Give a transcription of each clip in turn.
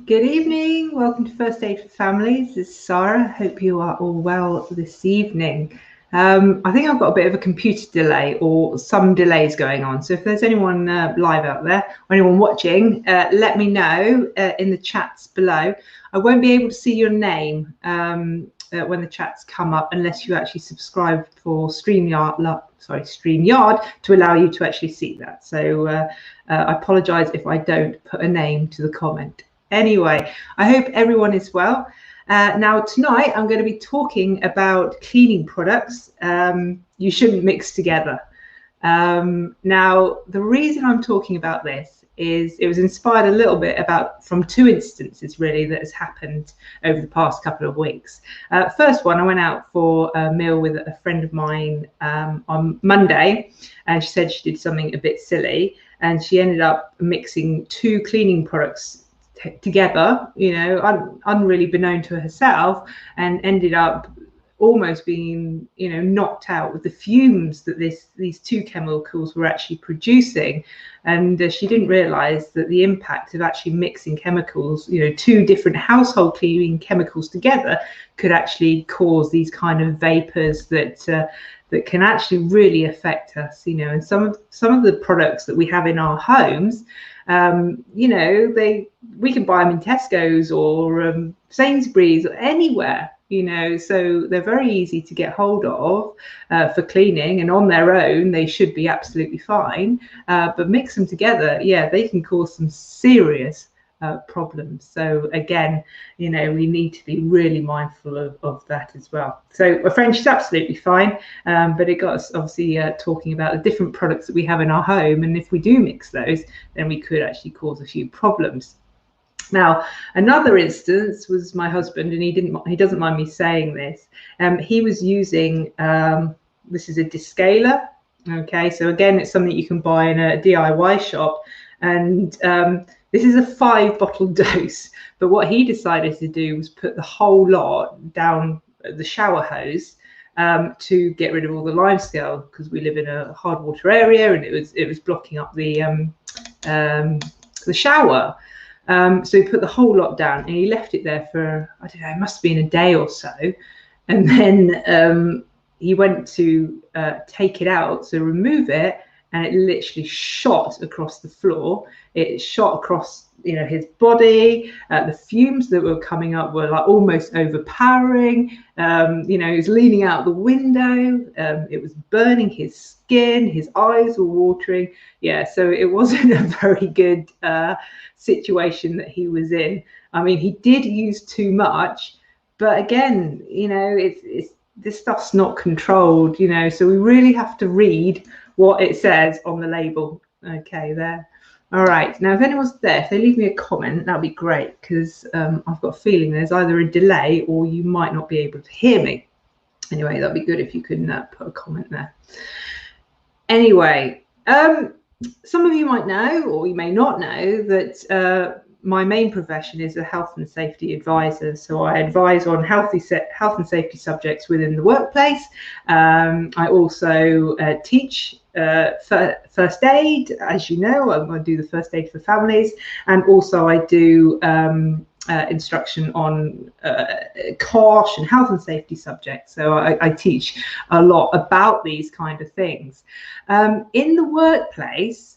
Good evening. Welcome to First Aid for Families. This is Sarah. Hope you are all well this evening. I think I've got a bit of a computer delay or some delays going on. So if there's anyone live out there or anyone watching, let me know in the chats below. I won't be able to see your name when the chats come up unless you actually subscribe for StreamYard to allow you to actually see that. So I apologise if I don't put a name to the comment. Anyway, I hope everyone is well. Now, tonight I'm going to be talking about cleaning products you shouldn't mix together. Now, the reason I'm talking about this is it was inspired a little bit from two instances really that has happened over the past couple of weeks. First one, I went out for a meal with a friend of mine on Monday, and she said she did something a bit silly, and she ended up mixing two cleaning products together, unreally beknown to herself, and ended up almost being, knocked out with the fumes that these two chemicals were actually producing. And she didn't realize that the impact of actually mixing chemicals, two different household cleaning chemicals together, could actually cause these kind of vapors that can actually really affect us, and some of the products that we have in our homes, we can buy them in Tesco's or Sainsbury's or anywhere, so they're very easy to get hold of for cleaning, and on their own they should be absolutely fine, but mix them together, they can cause some serious problems. So again, we need to be really mindful of that as well. So my friend, she's absolutely fine, but it got us obviously talking about the different products that we have in our home, and if we do mix those, then we could actually cause a few problems. Now, another instance was my husband, and he doesn't mind me saying this. He was using this is a descaler. Okay, so again, it's something you can buy in a DIY shop, and this is a 5-bottle dose, but what he decided to do was put the whole lot down the shower hose to get rid of all the limescale, because we live in a hard water area, and it was blocking up the shower. So he put the whole lot down, and he left it there for, I don't know, it must have been a day or so, and then he went to take it out, so remove it, and it literally shot across the floor. It shot across, his body. The fumes that were coming up were like almost overpowering. He was leaning out the window. It was burning his skin. His eyes were watering. Yeah, so it wasn't a very good situation that he was in. I mean, he did use too much, but again, it's this stuff's not controlled, so we really have to read what it says on the label. Okay, there. All right, now if anyone's there, if they leave me a comment, that'd be great, because I've got a feeling there's either a delay or you might not be able to hear me. Anyway, that'd be good if you could put a comment there. Anyway, some of you might know, or you may not know, that my main profession is a health and safety advisor. So I advise on health and safety subjects within the workplace. I also teach first aid, as you know. I do the first aid for families, and also I do instruction on COSH and health and safety subjects. So I teach a lot about these kind of things. In the workplace,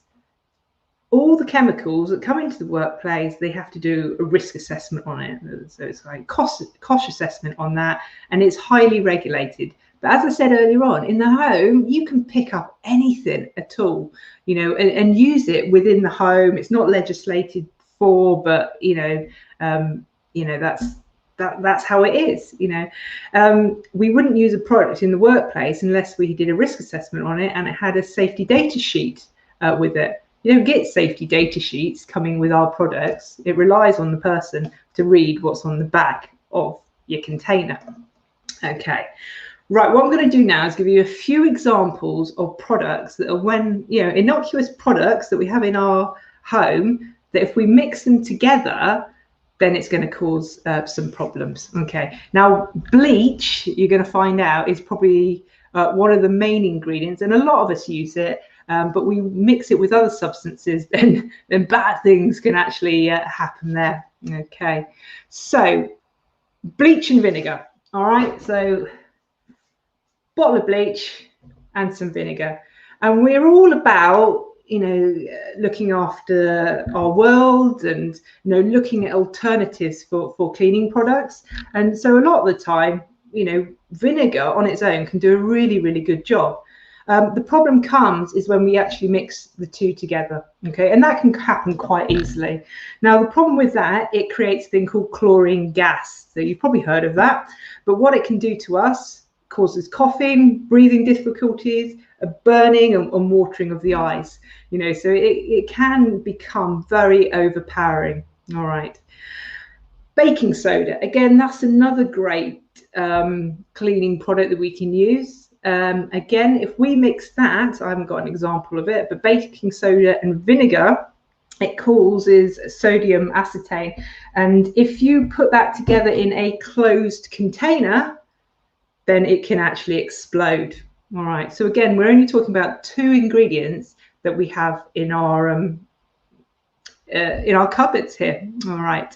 all the chemicals that come into the workplace, they have to do a risk assessment on it. So it's like cost assessment on that, and it's highly regulated. But as I said earlier on, in the home, you can pick up anything at all, and use it within the home. It's not legislated for, but that's how it is. We wouldn't use a product in the workplace unless we did a risk assessment on it and it had a safety data sheet with it. You don't get safety data sheets coming with our products. It relies on the person to read what's on the back of your container. Okay, right, what I'm going to do now is give you a few examples of products that are innocuous products that we have in our home, that if we mix them together, then it's going to cause some problems. Okay, now bleach, you're going to find out, is probably one of the main ingredients, and a lot of us use it but we mix it with other substances, then bad things can actually happen there. Okay, so bleach and vinegar. All right, so bottle of bleach and some vinegar, and we're all about looking after our world and looking at alternatives for cleaning products. And so a lot of the time, vinegar on its own can do a really good job. The problem comes is when we actually mix the two together, okay, and that can happen quite easily. Now the problem with that, it creates a thing called chlorine gas. So you've probably heard of that, but what it can do to us, causes coughing, breathing difficulties, a burning and watering of the eyes, so it can become very overpowering. All right, baking soda, again, that's another great cleaning product that we can use. Again, if we mix that, I haven't got an example of it, but baking soda and vinegar, it causes sodium acetate, and if you put that together in a closed container, then it can actually explode. All right, so again, we're only talking about 2 ingredients that we have in our cupboards here. All right,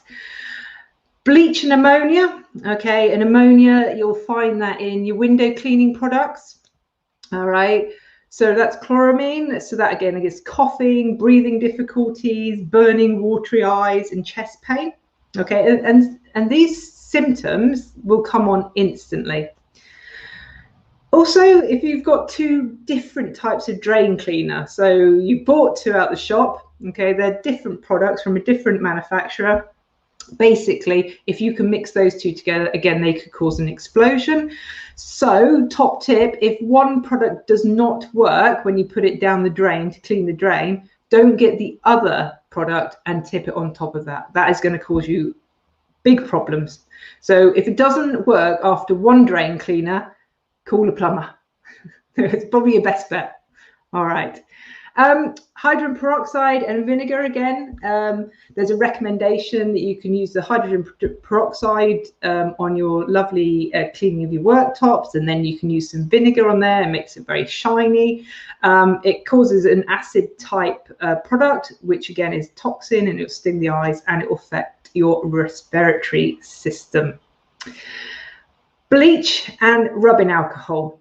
bleach and ammonia. Okay, and ammonia, you'll find that in your window cleaning products. All right, so that's chloramine. So that again is coughing, breathing difficulties, burning, watery eyes, and chest pain. Okay, and these symptoms will come on instantly. Also, if you've got 2 different types of drain cleaner, so you bought 2 out the shop, okay, they're different products from a different manufacturer. Basically, if you can mix those 2 together, again, they could cause an explosion. So top tip, if one product does not work when you put it down the drain to clean the drain, don't get the other product and tip it on top of that. That is going to cause you big problems. So if it doesn't work after one drain cleaner, call a plumber. It's probably your best bet. All right. Hydrogen peroxide and vinegar again. There's a recommendation that you can use the hydrogen peroxide on your lovely cleaning of your worktops, and then you can use some vinegar on there and makes it very shiny. It causes an acid type product, which again is toxin, and it'll sting the eyes and it will affect your respiratory system. Bleach and rubbing alcohol.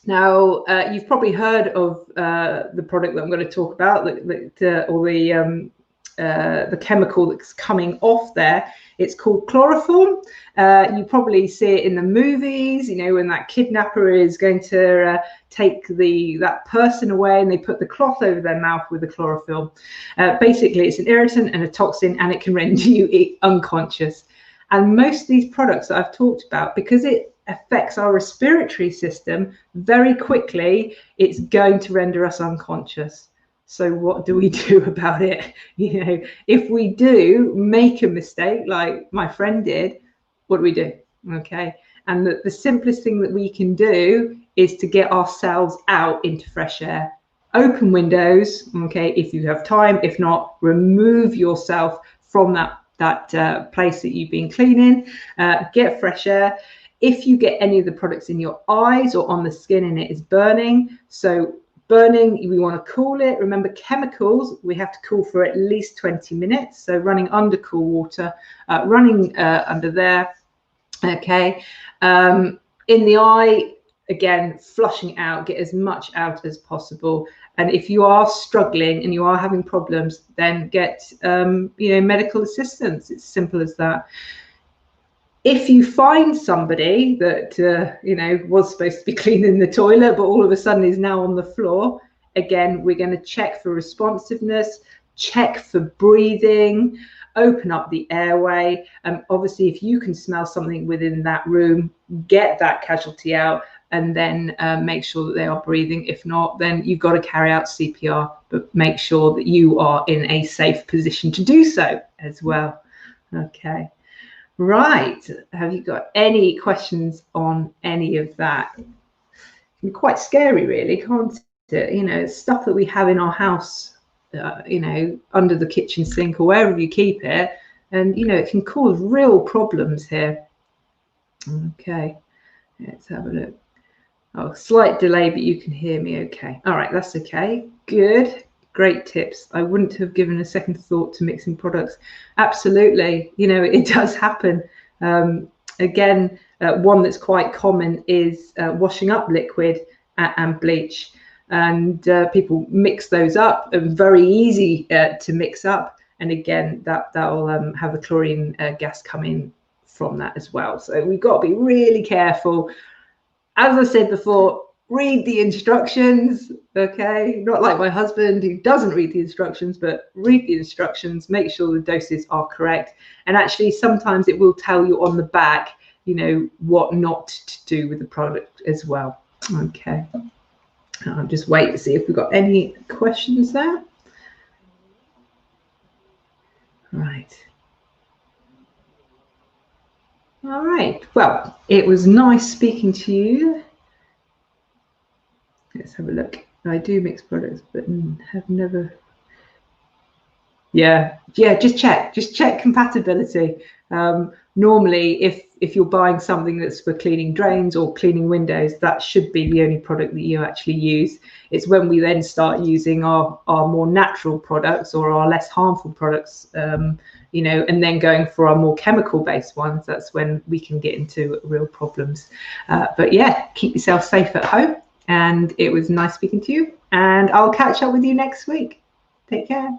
Now, you've probably heard of the product that I'm going to talk about, the chemical that's coming off there. It's called chloroform. You probably see it in the movies, when that kidnapper is going to take that person away and they put the cloth over their mouth with the chlorophyll. Basically, it's an irritant and a toxin, and it can render you unconscious. And most of these products that I've talked about, because it affects our respiratory system very quickly, it's going to render us unconscious. So what do we do about it? If we do make a mistake like my friend did, what do we do? Okay, and the simplest thing that we can do is to get ourselves out into fresh air. Open windows, okay, if you have time. If not, remove yourself from that place that you've been cleaning. Get fresh air. If you get any of the products in your eyes or on the skin and it is burning, so burning, we want to cool it. Remember, chemicals, we have to cool for at least 20 minutes. So running under cool water, running under there. Okay. In the eye, again, flushing out, get as much out as possible. And if you are struggling and you are having problems, then get medical assistance. It's simple as that. If you find somebody that was supposed to be cleaning the toilet, but all of a sudden is now on the floor, again, we're going to check for responsiveness, check for breathing, open up the airway. Obviously, if you can smell something within that room, get that casualty out, and then make sure that they are breathing. If not, then you've got to carry out CPR, but make sure that you are in a safe position to do so as well. Okay. Right. Have you got any questions on any of that? It can be quite scary, really, can't it? Stuff that we have in our house, under the kitchen sink or wherever you keep it. And, it can cause real problems here. Okay. Let's have a look. Oh, slight delay, but you can hear me okay. All right, that's okay. Good. Great tips. I wouldn't have given a second thought to mixing products. Absolutely. You know, it does happen. Again, one that's quite common is washing up liquid and bleach. And people mix those up, very easy to mix up. And again, that'll have a chlorine gas come in from that as well. So we've got to be really careful. As I said before, read the instructions, okay? Not like my husband who doesn't read the instructions, but read the instructions, make sure the doses are correct. And actually, sometimes it will tell you on the back, you know, what not to do with the product as well. Okay. I'll just wait to see if we've got any questions there. Right. All right. Well, it was nice speaking to you. Let's have a look. I do mix products, but have never. Yeah, just check compatibility. Normally, if you're buying something that's for cleaning drains or cleaning windows, that should be the only product that you actually use. It's when we then start using our more natural products or our less harmful products, you know, and then going for our more chemical-based ones, that's when we can get into real problems. But yeah, keep yourself safe at home. And it was nice speaking to you. And I'll catch up with you next week. Take care.